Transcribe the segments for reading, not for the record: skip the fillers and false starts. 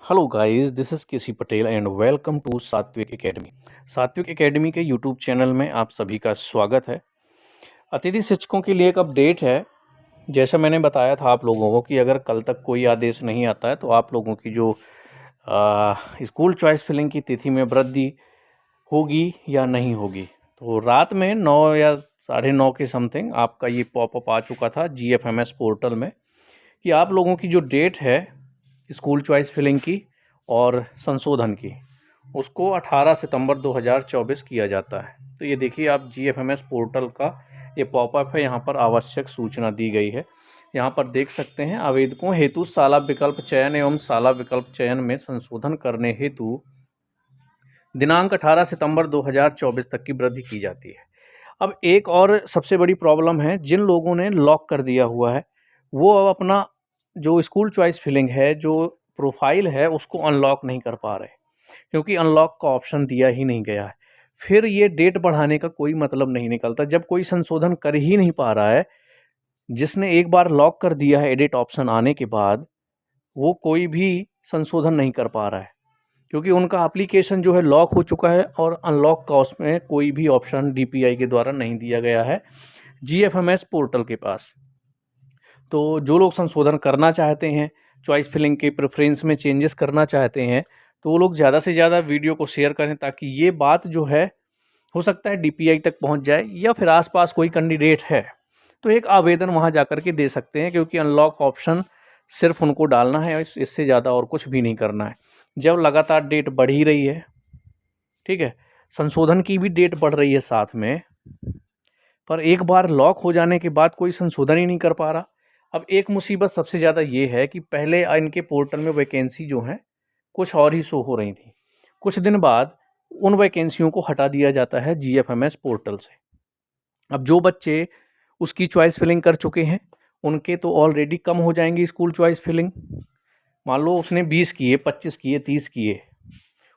Hello guys, this is KC Patel and welcome to Satvik academy. Satvik academy के YouTube channel में आप सभी का स्वागत है। अतिथि शिक्षकों के लिए एक अपडेट है। जैसा मैंने बताया था आप लोगों को कि अगर कल तक कोई आदेश नहीं आता है तो आप लोगों की जो स्कूल चॉइस फिलिंग की तिथि में वृद्धि होगी या नहीं होगी। तो रात में 9 या 9:30 के समथिंग आपका ये पॉपअप आ चुका था GFMS पोर्टल में कि आप लोगों की जो डेट है स्कूल चॉइस फिलिंग की और संशोधन की, उसको 18 सितंबर 2024 किया जाता है। तो ये देखिए आप GFMS पोर्टल का ये पॉपअप है, यहाँ पर आवश्यक सूचना दी गई है। यहाँ पर देख सकते हैं, आवेदकों हेतु शाला विकल्प चयन एवं शाला विकल्प चयन में संशोधन करने हेतु दिनांक 18 सितंबर 2024 तक की वृद्धि की जाती है। अब एक और सबसे बड़ी प्रॉब्लम है, जिन लोगों ने लॉक कर दिया हुआ है वो अब अपना जो स्कूल चॉइस फिलिंग है, जो प्रोफाइल है, उसको अनलॉक नहीं कर पा रहे, क्योंकि अनलॉक का ऑप्शन दिया ही नहीं गया है। फिर ये डेट बढ़ाने का कोई मतलब नहीं निकलता जब कोई संशोधन कर ही नहीं पा रहा है। जिसने एक बार लॉक कर दिया है एडिट ऑप्शन आने के बाद, वो कोई भी संशोधन नहीं कर पा रहा है, क्योंकि उनका एप्लीकेशन जो है लॉक हो चुका है और अनलॉक का उसमें कोई भी ऑप्शन DPI के द्वारा नहीं दिया गया है GFMS पोर्टल के पास। तो जो लोग संशोधन करना चाहते हैं, चॉइस फिलिंग के प्रेफरेंस में चेंजेस करना चाहते हैं, तो वो लोग ज़्यादा से ज़्यादा वीडियो को शेयर करें, ताकि ये बात जो है हो सकता है DPI तक पहुंच जाए, या फिर आसपास कोई कैंडिडेट है तो एक आवेदन वहां जाकर के दे सकते हैं, क्योंकि अनलॉक ऑप्शन सिर्फ उनको डालना है, इससे ज़्यादा और कुछ भी नहीं करना है। जब लगातार डेट बढ़ ही रही है, ठीक है, संशोधन की भी डेट बढ़ रही है साथ में, पर एक बार लॉक हो जाने के बाद कोई संशोधन ही नहीं कर पा रहा। अब एक मुसीबत सबसे ज़्यादा ये है कि पहले इनके पोर्टल में वैकेंसी जो हैं कुछ और ही शो हो रही थी, कुछ दिन बाद उन वैकेंसियों को हटा दिया जाता है GFMS पोर्टल से। अब जो बच्चे उसकी चॉइस फिलिंग कर चुके हैं, उनके तो ऑलरेडी कम हो जाएंगी स्कूल चॉइस फिलिंग। मान लो उसने 20 किए, 25 किए, 30 किए,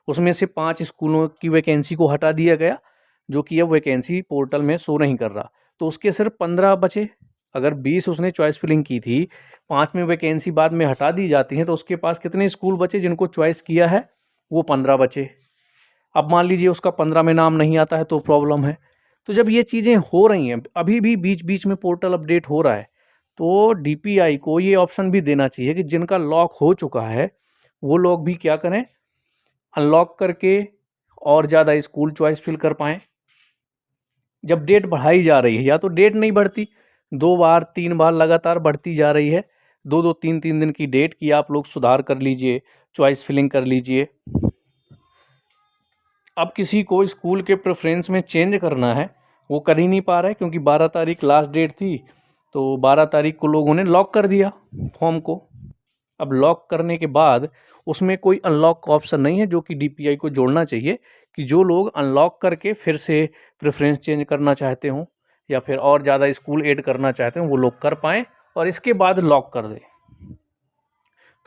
उसमें से 5 स्कूलों की वैकेंसी को हटा दिया गया, जो कि अब वैकेंसी पोर्टल में शो नहीं कर रहा, तो उसके सिर्फ 15 बचे। अगर 20 उसने चॉइस फिलिंग की थी, 5 में वैकेंसी बाद में हटा दी जाती है, तो उसके पास कितने स्कूल बचे जिनको चॉइस किया है? वो 15 बचे। अब मान लीजिए उसका 15 में नाम नहीं आता है तो प्रॉब्लम है। तो जब ये चीज़ें हो रही हैं, अभी भी बीच बीच में पोर्टल अपडेट हो रहा है, तो DPI को ये ऑप्शन भी देना चाहिए कि जिनका लॉक हो चुका है वो लोग भी क्या करें, अनलॉक करके और ज़्यादा स्कूल चॉइस फिल कर पाएँ। जब डेट बढ़ाई जा रही है, या तो डेट नहीं बढ़ती, 2 बार 3 बार लगातार बढ़ती जा रही है, 2-2 3-3 दिन की डेट की आप लोग सुधार कर लीजिए, चॉइस फिलिंग कर लीजिए। अब किसी को स्कूल के प्रेफरेंस में चेंज करना है, वो कर ही नहीं पा रहा है, क्योंकि 12 तारीख लास्ट डेट थी, तो 12 तारीख को लोगों ने लॉक कर दिया फॉर्म को। अब लॉक करने के बाद उसमें कोई अनलॉक का ऑप्शन नहीं है, जो कि DPI को जोड़ना चाहिए कि जो लोग अनलॉक करके फिर से प्रेफरेंस चेंज करना चाहते हों, या फिर और ज़्यादा स्कूल ऐड करना चाहते हों, वो लोग कर पाएँ और इसके बाद लॉक कर दें।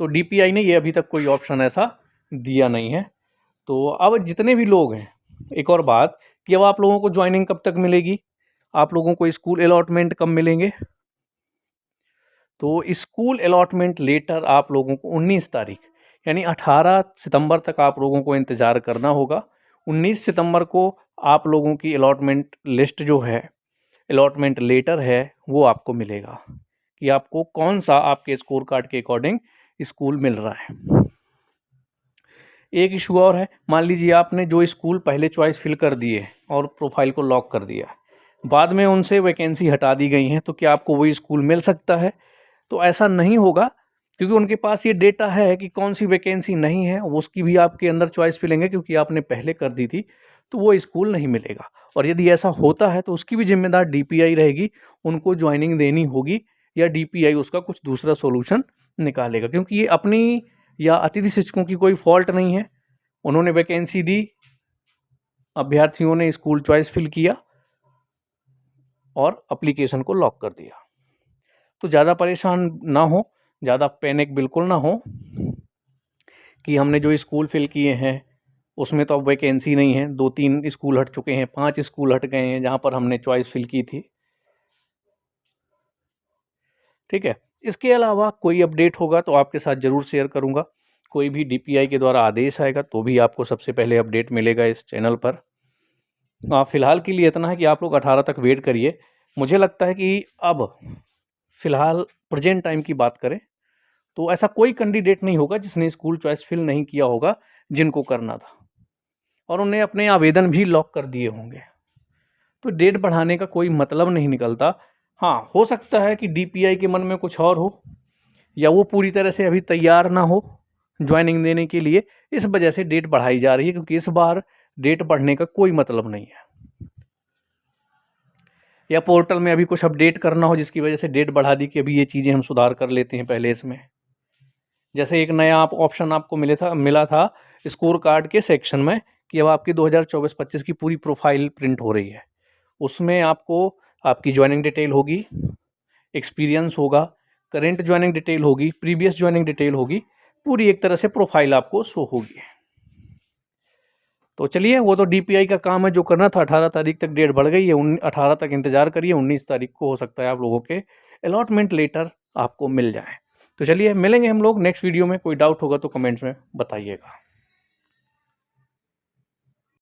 तो DPI ने ये अभी तक कोई ऑप्शन ऐसा दिया नहीं है। तो अब जितने भी लोग हैं, एक और बात कि अब आप लोगों को ज्वाइनिंग कब तक मिलेगी, आप लोगों को स्कूल अलॉटमेंट कब मिलेंगे? तो स्कूल अलॉटमेंट लेटर आप लोगों को 19 तारीख यानी 18 सितंबर तक आप लोगों को इंतज़ार करना होगा। 19 सितंबर को आप लोगों की अलॉटमेंट लिस्ट जो है, अलॉटमेंट लेटर है, वो आपको मिलेगा कि आपको कौन सा आपके स्कोर कार्ड के अकॉर्डिंग स्कूल मिल रहा है। एक इशू और है, मान लीजिए आपने जो स्कूल पहले चॉइस फिल कर दिए और प्रोफाइल को लॉक कर दिया, बाद में उनसे वैकेंसी हटा दी गई हैं, तो क्या आपको वही स्कूल मिल सकता है? तो ऐसा नहीं होगा, क्योंकि उनके पास ये डेटा है कि कौन सी वैकेंसी नहीं है, वो उसकी भी आपके अंदर चॉइस फिलिंग है, क्योंकि आपने पहले कर दी थी, तो वो स्कूल नहीं मिलेगा। और यदि ऐसा होता है तो उसकी भी जिम्मेदार DPI रहेगी, उनको ज्वाइनिंग देनी होगी, या DPI उसका कुछ दूसरा सोल्यूशन निकालेगा, क्योंकि ये अपनी या अतिथि शिक्षकों की कोई फॉल्ट नहीं है। उन्होंने वैकेंसी दी, अभ्यर्थियों ने स्कूल चॉइस फिल किया और एप्लीकेशन को लॉक कर दिया। तो ज़्यादा परेशान ना हो, ज़्यादा पैनिक बिल्कुल ना हो कि हमने जो स्कूल फिल किए हैं उसमें तो अब वैकेंसी नहीं है, 2-3 स्कूल हट चुके हैं, 5 स्कूल हट गए हैं जहाँ पर हमने चॉइस फिल की थी। ठीक है, इसके अलावा कोई अपडेट होगा तो आपके साथ ज़रूर शेयर करूँगा। कोई भी DPI के द्वारा आदेश आएगा तो भी आपको सबसे पहले अपडेट मिलेगा इस चैनल पर। फ़िलहाल के लिए इतना है कि आप लोग 18 तक वेट करिए। मुझे लगता है कि अब फ़िलहाल प्रेजेंट टाइम की बात करें तो ऐसा कोई कैंडिडेट नहीं होगा जिसने स्कूल चॉइस फिल नहीं किया होगा, जिनको करना था, और उन्हें अपने आवेदन भी लॉक कर दिए होंगे। तो डेट बढ़ाने का कोई मतलब नहीं निकलता। हाँ, हो सकता है कि DPI के मन में कुछ और हो, या वो पूरी तरह से अभी तैयार ना हो ज्वाइनिंग देने के लिए, इस वजह से डेट बढ़ाई जा रही है, क्योंकि इस बार डेट बढ़ने का कोई मतलब नहीं है। या पोर्टल में अभी कुछ अपडेट करना हो जिसकी वजह से डेट बढ़ा दी कि अभी ये चीज़ें हम सुधार कर लेते हैं पहले इसमें। जैसे एक नया ऑप्शन आपको मिला था स्कोर कार्ड के सेक्शन में कि अब आपकी 2024-25 की पूरी प्रोफाइल प्रिंट हो रही है। उसमें आपको आपकी ज्वाइनिंग डिटेल होगी, एक्सपीरियंस होगा, करेंट ज्वाइनिंग डिटेल होगी, प्रीवियस ज्वाइनिंग डिटेल होगी, पूरी एक तरह से प्रोफाइल आपको शो होगी। तो चलिए, वो तो DPI का काम है, जो करना था 18 तारीख तक डेट बढ़ गई है। 18 तक इंतज़ार करिए, 19 तारीख को हो सकता है आप लोगों के अलॉटमेंट लेटर आपको मिल जाए। तो चलिए, मिलेंगे हम लोग नेक्स्ट वीडियो में। कोई डाउट होगा तो कमेंट्स में बताइएगा।